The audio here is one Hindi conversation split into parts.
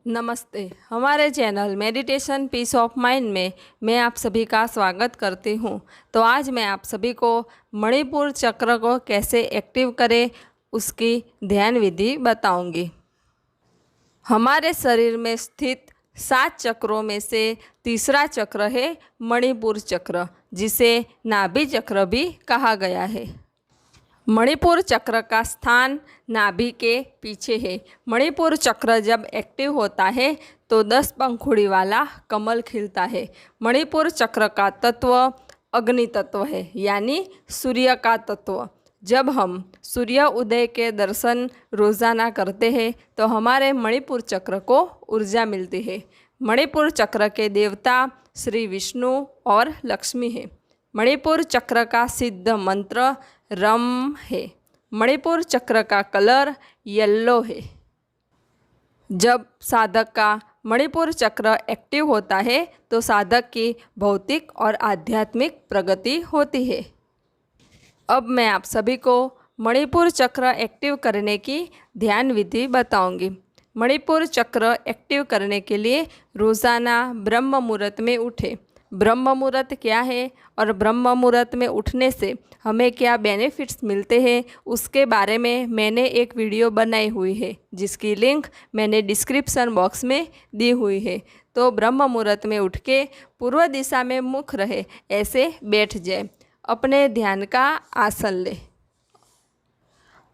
नमस्ते। हमारे channel meditation peace of mind में मैं आप सभी का स्वागत करती हूँ। तो आज मैं आप सभी को मणिपुर चक्र को कैसे एक्टिव करें उसकी ध्यान विधि बताऊंगी। हमारे शरीर में स्थित 7 चक्रों में से तीसरा चक्र है मणिपुर चक्र, जिसे नाभि चक्र भी कहा गया है। मणिपुर चक्र का स्थान नाभि के पीछे है। मणिपुर चक्र जब एक्टिव होता है तो 10 पंखुड़ी वाला कमल खिलता है। मणिपुर चक्र का तत्व अग्नि तत्व है, यानी सूर्य का तत्व। जब हम सूर्य उदय के दर्शन रोज़ाना करते हैं तो हमारे मणिपुर चक्र को ऊर्जा मिलती है। मणिपुर चक्र के देवता श्री विष्णु और लक्ष्मी है। मणिपुर चक्र का सिद्ध मंत्र रम है। मणिपुर चक्र का कलर येलो है। जब साधक का मणिपुर चक्र एक्टिव होता है तो साधक की भौतिक और आध्यात्मिक प्रगति होती है। अब मैं आप सभी को मणिपुर चक्र एक्टिव करने की ध्यान विधि बताऊंगी। मणिपुर चक्र एक्टिव करने के लिए रोज़ाना ब्रह्म मुहूर्त में उठें। ब्रह्म मुहूर्त क्या है और ब्रह्म मुहूर्त में उठने से हमें क्या बेनिफिट्स मिलते हैं उसके बारे में मैंने एक वीडियो बनाई हुई है, जिसकी लिंक मैंने डिस्क्रिप्शन बॉक्स में दी हुई है। तो ब्रह्म मुहूर्त में उठ के पूर्व दिशा में मुख रहे ऐसे बैठ जाए, अपने ध्यान का आसन ले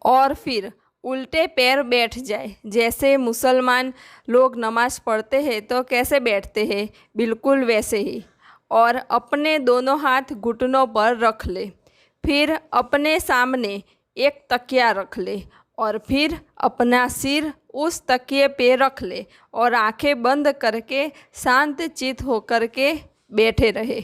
और फिर उल्टे पैर बैठ जाए। जैसे मुसलमान लोग नमाज पढ़ते हैं तो कैसे बैठते हैं, बिल्कुल वैसे ही। और अपने दोनों हाथ घुटनों पर रख ले। फिर अपने सामने एक तकिया रख ले और फिर अपना सिर उस तकिए पे रख ले और आंखें बंद करके शांत चित्त होकर के बैठे रहे।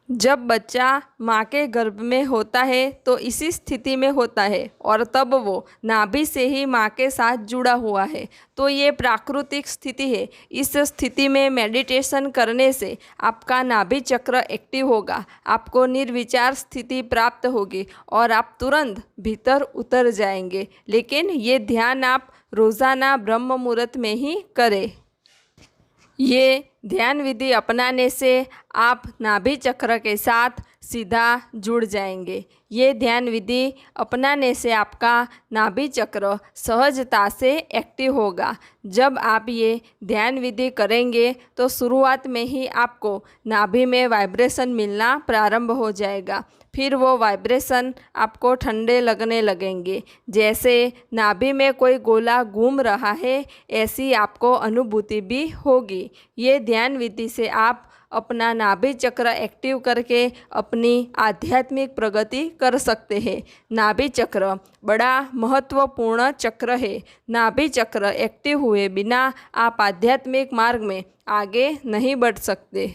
जब बच्चा माँ के गर्भ में होता है तो इसी स्थिति में होता है और तब वो नाभि से ही माँ के साथ जुड़ा हुआ है। तो ये प्राकृतिक स्थिति है। इस स्थिति में मेडिटेशन करने से आपका नाभि चक्र एक्टिव होगा, आपको निर्विचार स्थिति प्राप्त होगी और आप तुरंत भीतर उतर जाएंगे। लेकिन ये ध्यान आप रोज़ाना ब्रह्म मुहूर्त में ही करें। ये ध्यान विधि अपनाने से आप नाभि चक्र के साथ सीधा जुड़ जाएंगे। ये ध्यान विधि अपनाने से आपका नाभि चक्र सहजता से एक्टिव होगा। जब आप ये ध्यान विधि करेंगे तो शुरुआत में ही आपको नाभि में वाइब्रेशन मिलना प्रारंभ हो जाएगा। फिर वो वाइब्रेशन आपको ठंडे लगने लगेंगे। जैसे नाभि में कोई गोला घूम रहा है, ऐसी आपको अनुभूति भी होगी। ये ध्यान विधि से आप अपना नाभि चक्र एक्टिव करके अपनी आध्यात्मिक प्रगति कर सकते हैं। नाभि चक्र बड़ा महत्वपूर्ण चक्र है। नाभि चक्र एक्टिव हुए बिना आप आध्यात्मिक मार्ग में आगे नहीं बढ़ सकते।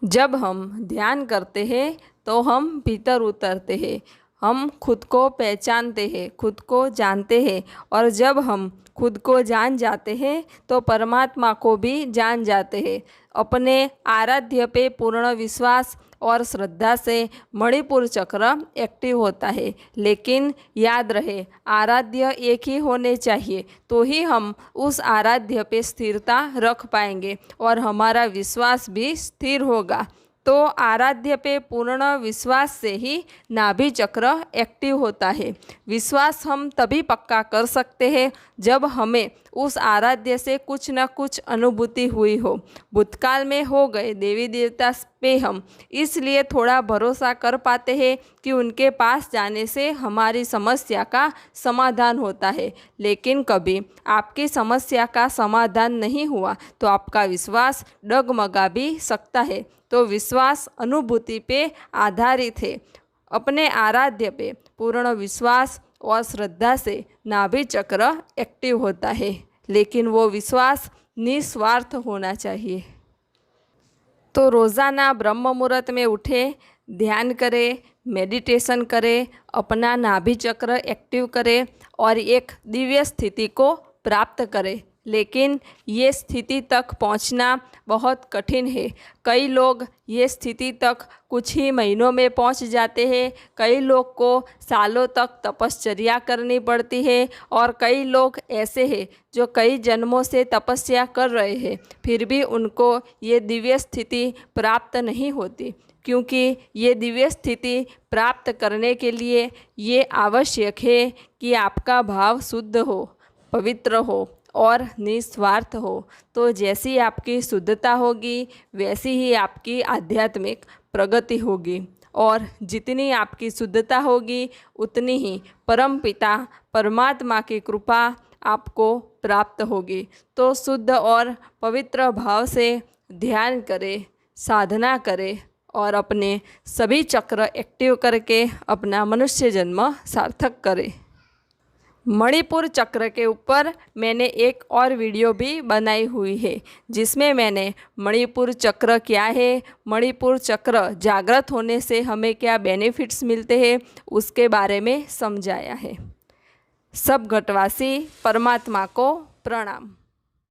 जब हम ध्यान करते हैं तो हम भीतर उतरते हैं, हम खुद को पहचानते हैं, खुद को जानते हैं। और जब हम खुद को जान जाते हैं तो परमात्मा को भी जान जाते हैं। अपने आराध्य पे पूर्ण विश्वास और श्रद्धा से मणिपुर चक्र एक्टिव होता है। लेकिन याद रहे, आराध्य एक ही होने चाहिए, तो ही हम उस आराध्य पे स्थिरता रख पाएंगे और हमारा विश्वास भी स्थिर होगा। तो आराध्य पे पूर्ण विश्वास से ही नाभि चक्र एक्टिव होता है। विश्वास हम तभी पक्का कर सकते हैं जब हमें उस आराध्य से कुछ न कुछ अनुभूति हुई हो। भूतकाल में हो गए देवी देवता पे हम इसलिए थोड़ा भरोसा कर पाते हैं कि उनके पास जाने से हमारी समस्या का समाधान होता है। लेकिन कभी आपकी समस्या का समाधान नहीं हुआ तो आपका विश्वास डगमगा भी सकता है। तो विश्वास अनुभूति पे आधारित है। अपने आराध्य पे पूर्ण विश्वास और श्रद्धा से नाभि चक्र एक्टिव होता है, लेकिन वो विश्वास निस्वार्थ होना चाहिए। तो रोज़ाना ब्रह्म मुहूर्त में उठे, ध्यान करें, मेडिटेशन करें, अपना नाभि चक्र एक्टिव करें और एक दिव्य स्थिति को प्राप्त करें। लेकिन ये स्थिति तक पहुंचना बहुत कठिन है। कई लोग ये स्थिति तक कुछ ही महीनों में पहुंच जाते हैं, कई लोग को सालों तक तपश्चर्या करनी पड़ती है और कई लोग ऐसे हैं जो कई जन्मों से तपस्या कर रहे हैं, फिर भी उनको ये दिव्य स्थिति प्राप्त नहीं होती। क्योंकि ये दिव्य स्थिति प्राप्त करने के लिए ये आवश्यक है कि आपका भाव शुद्ध हो, पवित्र हो और निस्वार्थ हो। तो जैसी आपकी शुद्धता होगी वैसी ही आपकी आध्यात्मिक प्रगति होगी, और जितनी आपकी शुद्धता होगी उतनी ही परमपिता परमात्मा की कृपा आपको प्राप्त होगी। तो शुद्ध और पवित्र भाव से ध्यान करें, साधना करें और अपने सभी चक्र एक्टिव करके अपना मनुष्य जन्म सार्थक करें। मणिपुर चक्र के ऊपर मैंने एक और वीडियो भी बनाई हुई है, जिसमें मैंने मणिपुर चक्र क्या है, मणिपुर चक्र जागृत होने से हमें क्या बेनिफिट्स मिलते हैं, उसके बारे में समझाया है। सब घटवासी परमात्मा को प्रणाम।